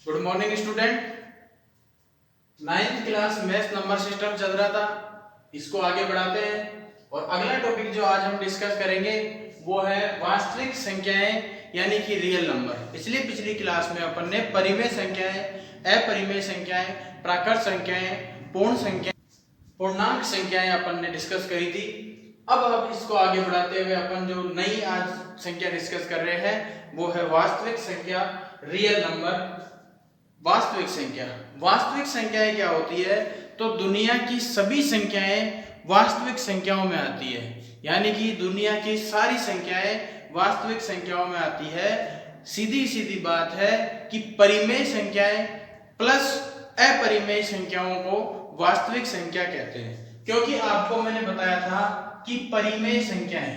Good morning student. Ninth class maths number system चल रहा था, इसको आगे बढ़ाते हैं। और अगला टॉपिक जो आज हम डिस्कस करेंगे वो है वास्तविक संख्याएं यानी कि रियल नंबर। पिछली क्लास में अपन ने परिमेय संख्याएं, अपरिमेय संख्याएं, प्राकृत संख्याएं, पूर्ण संख्याएं, पूर्णांक संख्याएं अपन ने डिस्कस करी थी। अब इसको आगे बढ़ाते हुए अपन जो नई आज संख्या डिस्कस कर रहे हैं वो है वास्तविक संख्या, रियल नंबर। वास्तविक संख्याएं क्या होती है? तो दुनिया की सभी संख्याएं वास्तविक संख्याओं में आती है, यानी कि दुनिया की सारी संख्याएं वास्तविक संख्याओं में आती है। सीधी बात है कि परिमेय संख्याएं प्लस अपरिमेय संख्याओं को वास्तविक संख्या कहते हैं, क्योंकि आपको मैंने बताया था कि परिमेय संख्याएं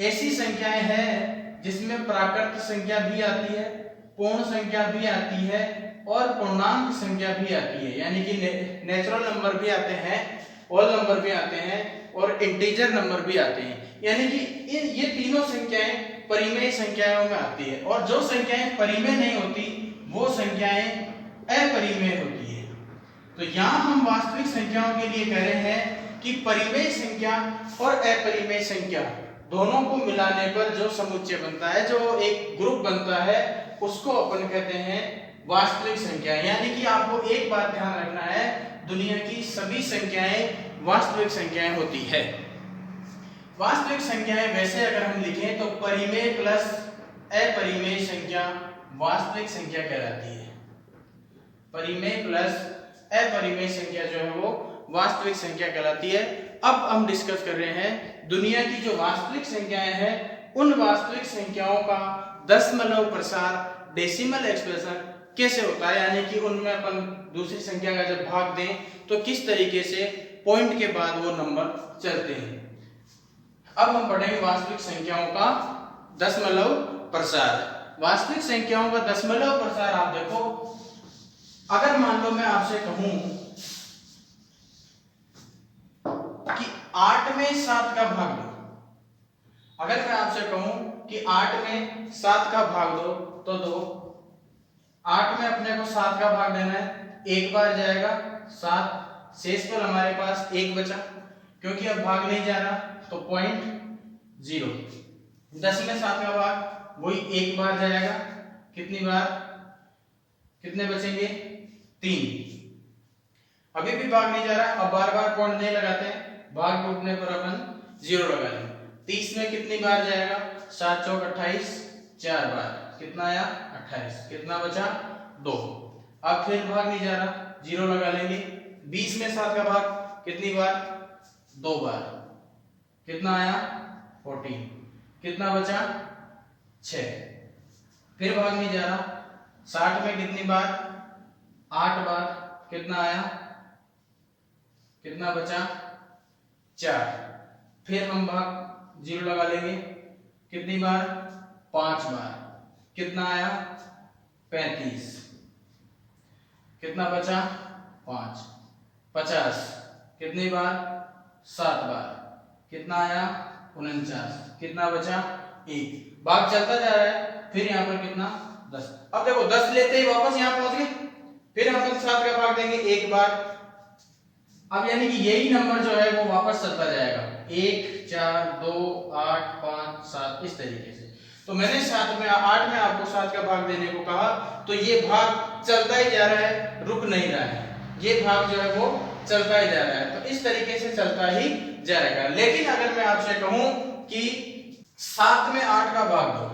ऐसी संख्याएं हैं जिसमें प्राकृत संख्या भी आती है, पूर्ण संख्या भी आती है और पूर्णांक संख्या भी आती है, यानी कि नेचुरल नंबर भी आते हैं, होल नंबर भी आते हैं और इंटीजर नंबर भी आते हैं। यानी कि ये तीनों संख्याएं परिमेय संख्याओं में आती है, और जो संख्याएं परिमेय नहीं होती वो संख्याएं अपरिमेय होती है। तो यहाँ हम वास्तविक संख्याओं के लिए कह रहे हैं कि परिमेय संख्या और अपरिमेय संख्या दोनों को मिलाने पर जो समुच्चय बनता है, जो एक ग्रुप बनता है, उसको अपन कहते हैं वास्तविक संख्या। यानी कि आपको एक बात ध्यान रखना है, दुनिया की सभी संख्याएं वास्तविक संख्याएं होती है। वास्तविक संख्याएं वैसे अगर हम लिखें तो परिमेय प्लस अपरिमेय संख्या वास्तविक संख्या कहलाती है। परिमेय प्लस अपरिमेय संख्या जो है वो वास्तविक संख्या कहलाती है। अब हम डिस्कस कर रहे हैं दुनिया की जो वास्तविक संख्याएं हैं, उन वास्तविक संख्याओं का दशमलव प्रसार, डेसिमल एक्सप्रेशन कैसे होता है, यानी कि उनमें अपन दूसरी संख्या का जब भाग दें तो किस तरीके से पॉइंट के बाद वो नंबर चलते हैं। अब हम पढ़ेंगे वास्तविक संख्याओं का दशमलव प्रसार। वास्तविक संख्याओं का दशमलव प्रसार आप देखो, अगर मान लो मैं आपसे कहूं कि 8 में 7 का भाग दो, अगर मैं आपसे कहूं कि 8 में 7 का भाग दो तो दो। 8 में अपने को 7 का भाग देना है, एक बार जाएगा 7, शेष पर हमारे पास 1 बचा, क्योंकि अब भाग नहीं जा रहा तो पॉइंट 0। 10 में 7 का भाग वही एक बार जाएगा, कितनी बार, कितने बचेंगे, 3। अभी भी भाग नहीं जा रहा, अब बार बार पॉइंट नहीं लगाते हैं, भाग टूटने पर अपन 0 लगा लेंगे। 30 में कितनी बार जाएगा, 7 चौक 28, 4 बार, कितना आया 28, कितना बचा 2। अब फिर भाग नहीं जा रहा, 0 लगा लेंगे। 20 में 7 का भाग कितनी बार, 2 बार, कितना आया 14, कितना बचा 6। फिर भाग नहीं जा रहा, 60 में कितनी बार, 8 बार, कितना आया, कितना बचा 4। फिर हम भाग 0 लगा लेंगे, कितनी बार, 5 बार, कितना आया 35, कितना बचा 5। 50 कितनी बार, 7 बार, कितना आया 49, कितना बचा 1। भाग चलता जा रहा है, फिर यहाँ पर कितना 10। अब देखो 10 लेते ही वापस यहाँ पहुंच गए, फिर हम 7 का भाग देंगे एक बार। अब यानी कि यही नंबर जो है वो वापस चलता जाएगा, 1 4 2 8 5 7, इस तरीके से। तो मैंने 8 में आपको 7 का भाग देने को कहा, तो ये भाग चलता ही जा रहा है, रुक नहीं रहा है, ये भाग जो है वो चलता ही जा रहा है। तो इस तरीके से चलता ही जाएगा। लेकिन अगर मैं आपसे कहूं कि 7 में 8 का भाग दो,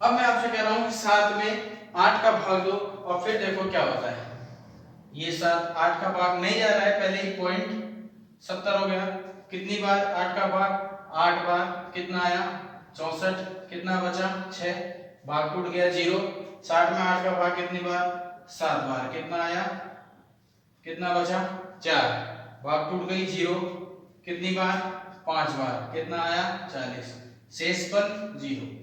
अब मैं आपसे कह रहा हूं कि 7 में 8 का भाग दो, और फिर देखो क्या होता है। ये 7 8 का भाग नहीं जा रहा है, पहले ही पॉइंट 70 हो गया। कितनी बार 8 का भाग, 8 बार, कितना आया 64, कितना बचा 6, भाग टूट गया 0। 60 में 8 का भाग कितनी बार, 7 बार, कितना आया, कितना बचा 4, भाग टूट गई 0, कितनी बार 5 बार, कितना आया 40, शेष पर 0।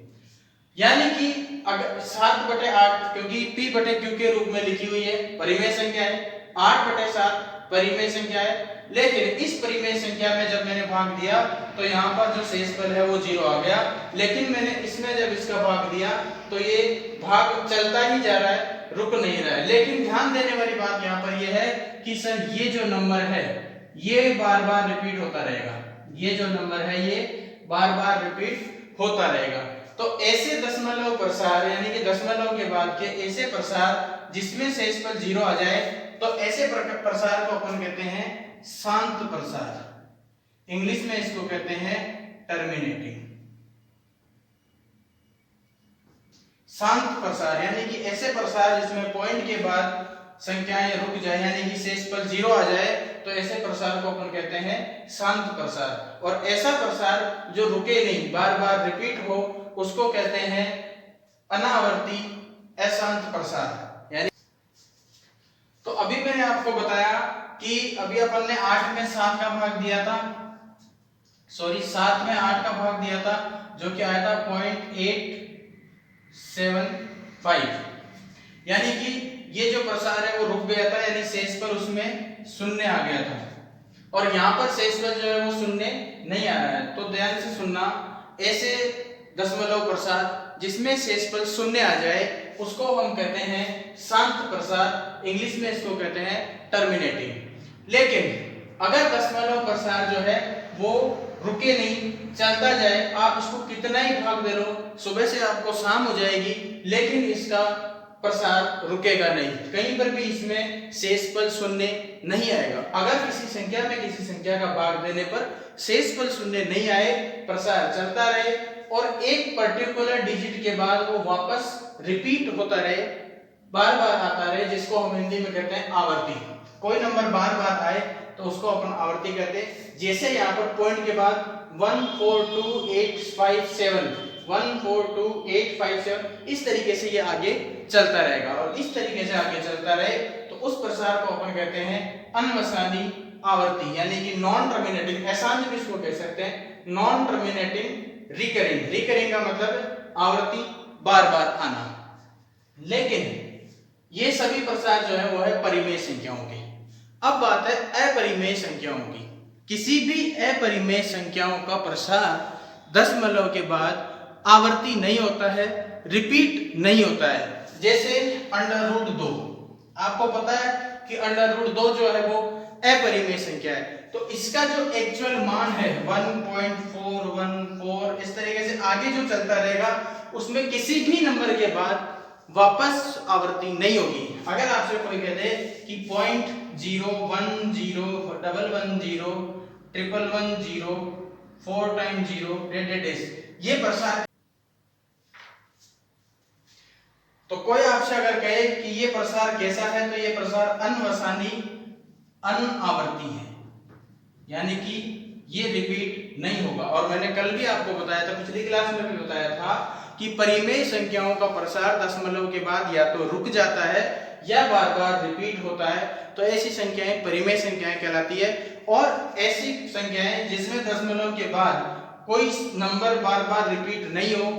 यानी कि अगर 7/8, क्योंकि P/Q के रूप में लिखी हुई है, परिमेय संख्या है, 8/7 परिमेय संख्या है, लेकिन इस परिमेय संख्या में जब मैंने भाग दिया तो यहाँ पर जो शेषफल है वो 0 आ गया, लेकिन मैंने इसमें जब इसका भाग दिया तो ये भाग चलता ही जा रहा है, रुक नहीं रहा है। लेकिन ध्यान देने वाली बात यहाँ पर ये है कि सर ये जो नंबर है ये बार बार रिपीट होता रहेगा, ये जो नंबर है ये बार बार रिपीट होता रहेगा। तो ऐसे दशमलव प्रसार यानी कि दशमलव के बाद के ऐसे प्रसार जिसमें शेषफल 0 आ जाए तो ऐसे प्रसार को अपन कहते हैं शांत प्रसार। इंग्लिश में इसको कहते हैं टर्मिनेटिंग। शांत प्रसार यानी कि ऐसे प्रसार जिसमें पॉइंट के बाद संख्याएं रुक जाए यानी कि शेषफल 0 आ जाए तो ऐसे प्रसार को अपन कहते हैं शांत प्रसार। और ऐसा प्रसार जो रुके नहीं, बार बार रिपीट हो, उसको कहते हैं अनावर्ती अशांत प्रसार। यानी तो अभी मैंने आपको बताया कि अभी अपन ने 8 में 7 का भाग दिया था, 7 में 8 का भाग दिया था जो कि आया था 0.875, यानी कि ये जो प्रसार है वो रुक गया था, यानी शेषफल उसमें 0 आ गया था। और यहाँ पर शेषफल जो है वो 0 नहीं आ रहा है। तो ध्यान से सुनना, ऐसे दशमलव प्रसार जिसमें शेषफल 0 आ जाए उसको हम कहते हैं शांत प्रसार, इंग्लिश में इसको कहते हैं टर्मिनेटिंग। लेकिन अगर दशमलव प्रसार जो है वो रुके नहीं, चलता जाए, आप इसको कितना ही भाग दे लो, सुबह से आपको शाम हो जाएगी, लेकिन इसका प्रसार रुकेगा नहीं, कहीं पर भी इसमें शेषफल 0 नहीं आएगा। अगर किसी संख्या में किसी संख्या का भाग देने पर शेषफल 0 नहीं आए, प्रसार चलता रहे और एक पर्टिकुलर डिजिट के बाद वो वापस रिपीट होता रहे, बार बार आता रहे, जिसको हम हिंदी में कहते हैं आवर्ती। कोई नंबर बार बार आए तो उसको अपन आवर्ती कहते हैं। जैसे यहाँ पर पॉइंट के बाद 142857 142857 इस तरीके से ये आगे चलता रहेगा, और इस तरीके से आगे चलता रहे तो उस प्रसार को अपन कहते हैं अनवसानी आवर्ती, यानी कि नॉन टर्मिनेटिंग। असानी भी इसको कह सकते हैं नॉन टर्मिनेटिंग रिकरिंग। रिकरिंग का मतलब आवर्ती, बार बार आना। लेकिन ये सभी प्रसार जो है वो है परिमेय संख्याओं के। अब बात है अपरिमेय संख्याओं की। किसी भी अपरिमेय संख्याओं का प्रसार दशमलव के बाद आवर्ती नहीं होता है, रिपीट नहीं होता है। जैसे √2, आपको पता है कि √2 जो है वो अपरिमेय संख्या है, तो इसका जो एक्चुअल मान है 1.414 इस तरीके से आगे जो चलता रहेगा, उसमें किसी भी नंबर के बाद वापस आवर्ती नहीं होगी। अगर आपसे कोई कह दे कि 0.010 110 111 4 टाइम 0 ये प्रसार, तो कोई आपसे अगर कहे कि ये प्रसार कैसा है, तो ये प्रसार अनवसानी अनआवर्ती है, यानी कि ये रिपीट नहीं होगा। और मैंने कल भी आपको बताया था, पिछली क्लास में भी बताया था कि परिमेय संख्याओं का प्रसार दशमलव के बाद या तो रुक जाता है या बार बार रिपीट होता है, तो ऐसी संख्याएं परिमेय संख्याएं कहलाती है। और ऐसी संख्याएं जिसमें दशमलव के बाद कोई नंबर बार बार रिपीट नहीं हो,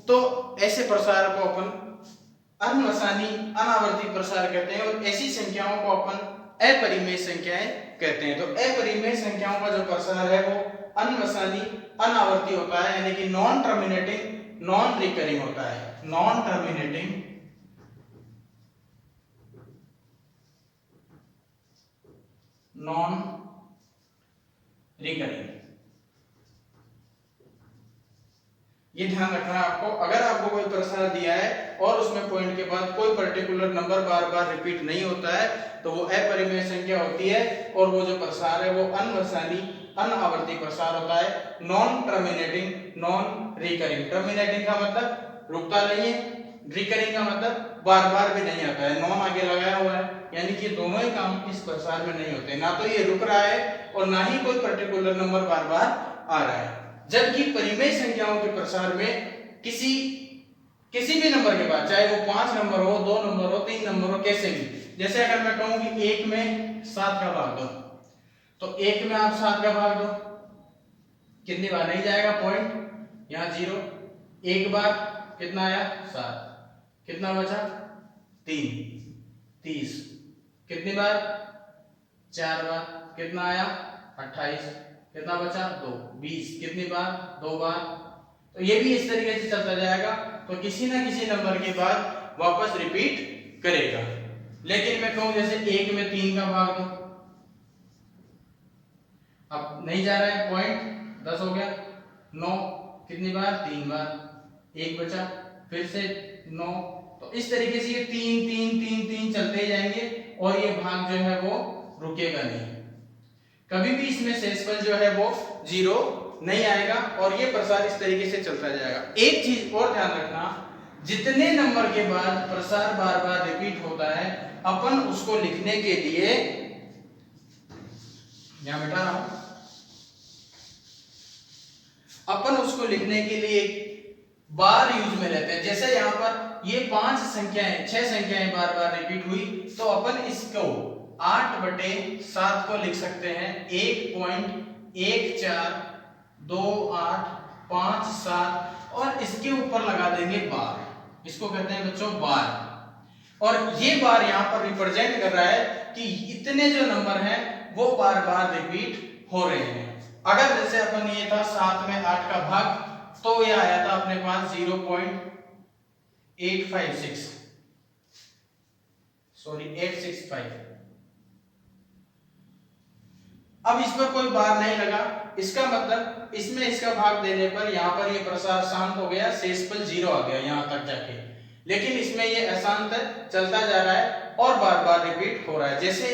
तो ऐसे प्रसार को अपन अनवसानी अनावर्ती प्रसार कहते हैं, और ऐसी संख्याओं को अपन अपरिमेय संख्याएं कहते हैं। तो अपरिमेय संख्याओं का जो प्रसार है वो अनवसानी अनावर्ती होता है, यानी कि नॉन टर्मिनेटिंग नॉन रिकरिंग होता है। नॉन टर्मिनेटिंग नॉन रिकरिंग, ये ध्यान रखना है आपको। अगर आपको कोई प्रसार दिया है और उसमें पॉइंट के बाद कोई पर्टिकुलर नंबर बार बार रिपीट नहीं होता है, तो वो अपरिमेय संख्या होती है, और वो जो प्रसार है वो अनवसानी अनावर्ती प्रसार होता है, non terminating non recurring. Terminating का मतलब रुकता नहीं है, रिकरिंग का मतलब बार बार भी नहीं आता है, नॉन आगे लगाया हुआ है, यानी कि दोनों ही काम इस प्रसार में नहीं होते, ना तो ये रुक रहा है और ना ही कोई पर्टिकुलर नंबर बार बार आ रहा है। जबकि परिमेय संख्याओं के प्रसार में किसी भी नंबर के बाद, चाहे वो 5 नंबर हो, 2 नंबर हो, 3 नंबर हो, कैसे भी, जैसे अगर मैं कहूं कि 1 में 7 का भाग दो, तो 1 में आप 7 का भाग दो, कितनी बार नहीं जाएगा पॉइंट, यहाँ 0, एक बार कितना आया 7, कितना बचा 3, 30, कितनी बार 4 बार, कितना आया 28, कितना बचा 2, 20 कितनी बार 2 बार। तो ये भी इस तरीके से चलता जाएगा, तो किसी ना किसी नंबर के बाद वापस रिपीट करेगा। लेकिन मैं कहूं जैसे 1 में 3 का भाग दो, अब नहीं जा रहा है, पॉइंट 10 हो गया, 9 कितनी बार 3 बार, 1 बचा, फिर से 9। तो इस तरीके से ये 3 3 3 3 चलते ही जाएंगे और ये भाग जो है वो रुकेगा नहीं, कभी भी इसमें शेषफल जो है वो 0 नहीं आएगा और ये प्रसार इस तरीके से चलता जाएगा। एक चीज और ध्यान रखना, जितने नंबर के बाद प्रसार बार बार रिपीट होता है, अपन उसको लिखने के लिए यहां बैठा रहा हूं, अपन उसको लिखने के लिए बार यूज में लेते हैं। जैसे यहाँ पर ये 5 संख्याएं 6 संख्याएं बार बार रिपीट हुई, तो अपन इसको 8/7 को लिख सकते हैं 1.142857 और इसके ऊपर लगा देंगे बार, इसको कहते हैं बच्चों बार। और ये बार यहाँ पर रिप्रेजेंट कर रहा है कि इतने जो नंबर हैं वो बार बार रिपीट हो रहे हैं। अगर जैसे अपन ये था 7 में 8 का भाग, तो ये आया था अपने पास 0.865 सॉरी 865। अब इस पर कोई बार नहीं लगा, इसका मतलब इसमें इसका भाग देने पर यहाँ पर ये प्रसार शांत हो गया, शेषफल 0 आ गया यहाँ तक जाके। लेकिन इसमें ये अशांत चलता जा रहा है और बार बार रिपीट हो रहा है। जैसे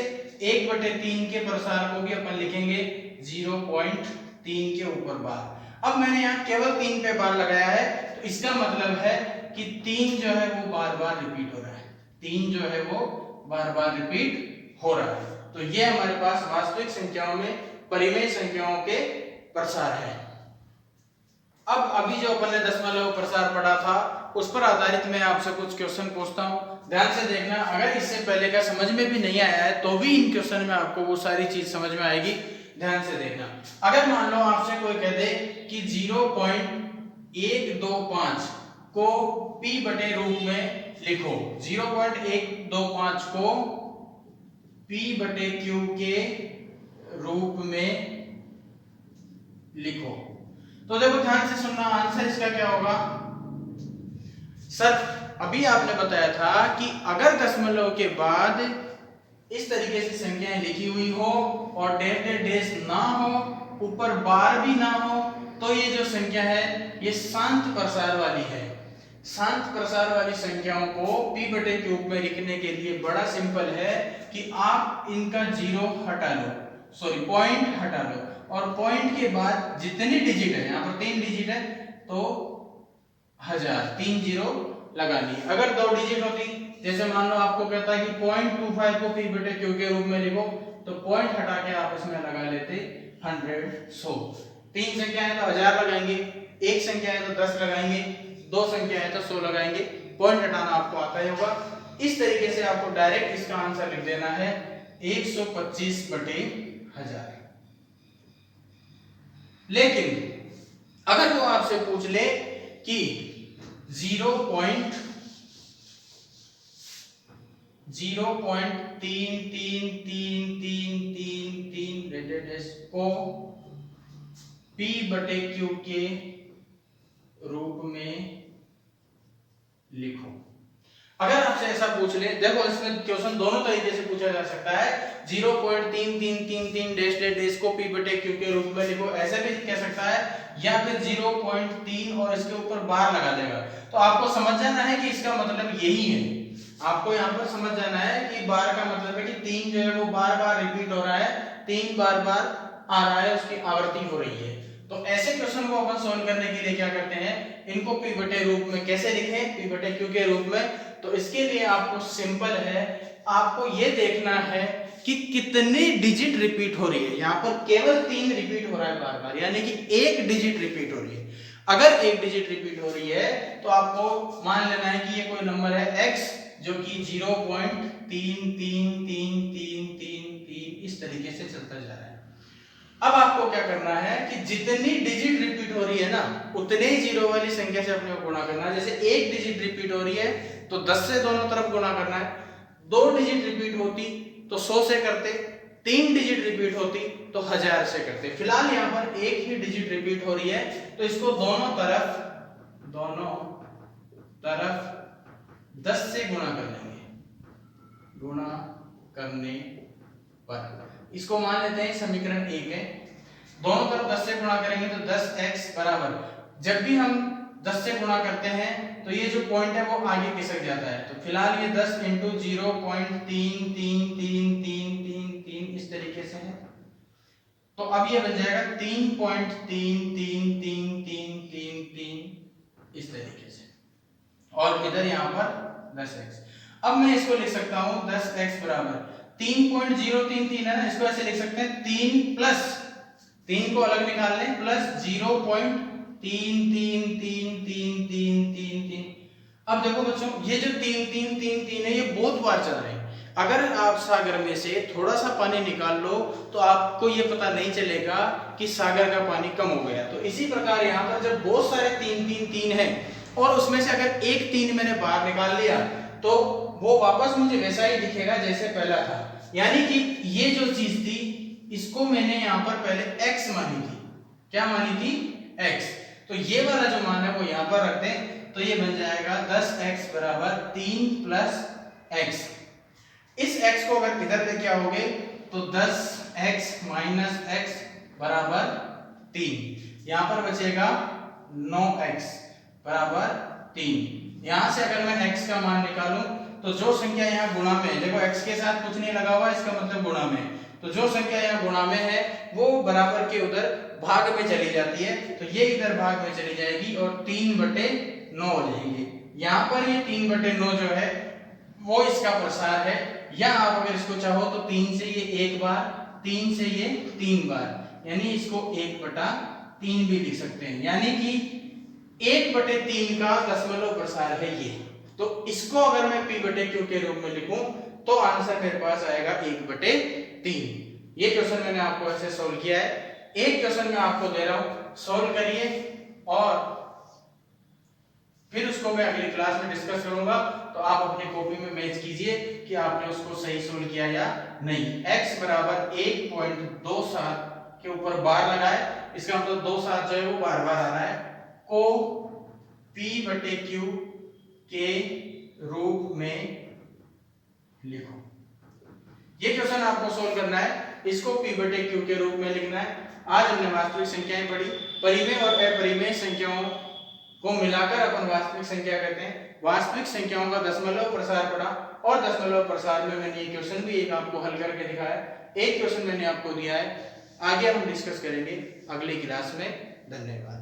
1/3 के प्रसार को भी अपन लिखेंगे 0.3 के ऊपर बार। अब मैंने यहाँ केवल 3 पे बार लगाया है, तो इसका मतलब है कि 3 जो है वो बार बार रिपीट हो रहा है, 3 जो है वो बार बार रिपीट हो रहा है। तो ये हमारे पास वास्तविक संख्याओं में परिमेय संख्याओं के प्रसार है। अब अभी जो अपन ने दशमलव प्रसार पढ़ा था, उस पर आधारित मैं आपसे कुछ क्वेश्चन पूछता हूं, ध्यान से देखना। अगर इससे पहले का समझ में भी नहीं आया है तो भी इन क्वेश्चन में आपको वो सारी चीज समझ में आएगी, ध्यान से देखना। अगर मान लो आपसे कोई कह दे कि 0.125 को p बटे रूप में लिखो, 0.125 को p बटे q के रूप में लिखो, तो देखो ध्यान से सुनना, आंसर इसका क्या होगा। सर अभी आपने बताया था कि अगर दशमलव के बाद इस तरीके से संख्याएं लिखी हुई हो और डैश ना हो, ऊपर बार भी ना हो, तो ये जो संख्या है ये शांत प्रसार वाली है। शांत प्रसार वाली संख्याओं को p बटे क्यूब में लिखने के लिए बड़ा सिंपल है कि आप इनका 0 हटा लो, सॉरी पॉइंट हटा लो, और पॉइंट के बाद जितनी डिजिट है, यहाँ पर 3 डिजिट है तो 1000, 3 0 लगा ली। अगर 2 डिजिट होती, जैसे मान लो आपको कहता है कि 0.25 को p बटे q के रूप में लिखो, तो पॉइंट हटा के आप इसमें लगा लेते 100 100। 3 संख्या है तो 1000 लगाएंगे, 1 संख्या है तो 10 लगाएंगे, 2 संख्या है तो 100 लगाएंगे। पॉइंट हटाना आपको आता ही होगा। इस तरीके से आपको डायरेक्ट इसका आंसर लिख देना है 125/1000। लेकिन अगर वो आपसे पूछ ले कि 0.3333333 को p बटे q के रूप में लिखो, अगर आपसे ऐसा पूछ ले, देखो इसमें क्वेश्चन दोनों तरीके से पूछा जा सकता है। 0.3333 को p बटे q के रूप में लिखो, ऐसे भी कह सकता है, या फिर 0.3 और इसके ऊपर बार लगा देगा। तो आपको समझ जाना है कि इसका मतलब यही है, आपको यहाँ पर समझ जाना है कि बार का मतलब है कि 3 जो है वो बार बार रिपीट हो रहा है, 3 बार बार आ रहा है, उसकी आवृत्ति हो रही है। तो ऐसे क्वेश्चन को अपन सॉल्व करने के लिए क्या करते हैं, इनको p बटे रूप में कैसे लिखें, p बटे q के रूप में। तो इसके लिए आपको सिंपल है, आपको ये देखना है कि कितनी डिजिट रिपीट हो रही है। यहाँ पर केवल 3 रिपीट हो रहा है बार बार, यानी कि 1 डिजिट रिपीट हो रही है। अगर 1 डिजिट रिपीट हो रही है तो आपको मान लेना है कि ये कोई नंबर है x, जो कि 0.33333 इस तरीके से चलता जा रहा है। अब आपको क्या करना है कि जितनी डिजिट रिपीट हो रही है ना, उतने ही जीरो वाली संख्या से अपने को गुणा करना है। जैसे 1 डिजिट रिपीट हो रही है तो 10 से दोनों तरफ गुणा करना है, 2 डिजिट रिपीट होती तो 100 से करते, 3 डिजिट रिपीट होती तो 1000 से करते। फिलहाल यहाँ पर एक ही डिजिट रिपीट हो रही है, तो इसको दोनों तरफ 10 से गुणा कर लेंगे। गुणा करने पर इसको मान लेते हैं समीकरण 1 है। दोनों तरफ 10 से गुणा करेंगे तो 10x बराबर, जब भी हम 10 से गुणा करते हैं तो ये जो पॉइंट है वो आगे खिसक जाता है। तो फिलहाल ये 10 इंटू 0.333333 इस तरीके से है। तो अब ये बन जाएगा 3.333333 इस तरीके से, और इधर यहाँ पर 10x। अब मैं इसको लिख सकता हूँ 10x बराबर 3.033 है ना, इसको ऐसे लिख सकते हैं 3 प्लस 3 को अलग निकाल लें प्लस 0.333333। अब देखो बच्चों, ये जो 3 है ये बहुत बार चल रहे हैं। अगर आप सागर में से थोड़ा सा पानी निकाल लो तो आपको ये पता नहीं चलेगा कि सागर का पानी कम हो गया। तो इसी प्रकार यहाँ पर जब बहुत सारे 3 है और उसमें से अगर एक 3 मैंने बाहर निकाल लिया तो वो वापस मुझे वैसा ही दिखेगा जैसे पहला था। यानी कि ये जो चीज थी इसको मैंने यहाँ पर पहले x मानी थी। क्या मानी थी? x। तो ये वाला जो मान है वो यहाँ पर रखते हैं, तो ये बन जाएगा 10x बराबर 3 प्लस x। इस x को अगर इधर लेके आओगे तो 10x माइनस x बराबर 3। यहाँ पर बचेगा 9x बराबर 3। यहां से अगर मैं x का मान निकालूं तो जो संख्या यहाँ गुणा में है, देखो x के साथ कुछ नहीं लगा हुआ, इसका मतलब गुणा में, तो जो संख्या यहाँ गुणा में है वो बराबर के उधर भाग में चली जाती है। तो ये इधर भाग में चली जाएगी और 3/9 हो जाएंगे। यहाँ पर ये 3/9 जो है वो इसका प्रसार है। या आप अगर इसको चाहो तो 3 से ये एक बार, 3 से ये 3 बार, यानी इसको 1/3 भी लिख सकते हैं। यानी कि 1/3 का दशमलव प्रसार है ये। तो इसको अगर मैं p/q के रूप में लिखूं तो आंसर मेरे पास आएगा 1/3। ये क्वेश्चन मैंने आपको ऐसे सोल्व किया है। एक क्वेश्चन मैं आपको दे रहा हूं, सोल्व करिए और फिर उसको मैं अगली क्लास में डिस्कस करूंगा। तो आप अपनी कॉपी में मैच कीजिए कि आपने उसको सही सोल्व किया या नहीं। x बराबर 1.27 के ऊपर बार लगाए, इसका मतलब 27 जो है वो बार बार आ रहा है, को p/q के रूप में लिखो। ये क्वेश्चन आपको सोल्व करना है, इसको p/q के रूप में लिखना है। आज हमने वास्तविक संख्याएं पढ़ी, परिमेय और अपरिमेय संख्याओं को मिलाकर अपन वास्तविक संख्या कहते हैं। वास्तविक संख्याओं का दशमलव प्रसार पढ़ा और दशमलव प्रसार में मैंने ये क्वेश्चन भी एक आपको हल करके दिखाया। एक क्वेश्चन मैंने आपको दिया है, आगे हम डिस्कस करेंगे अगली क्लास में। धन्यवाद।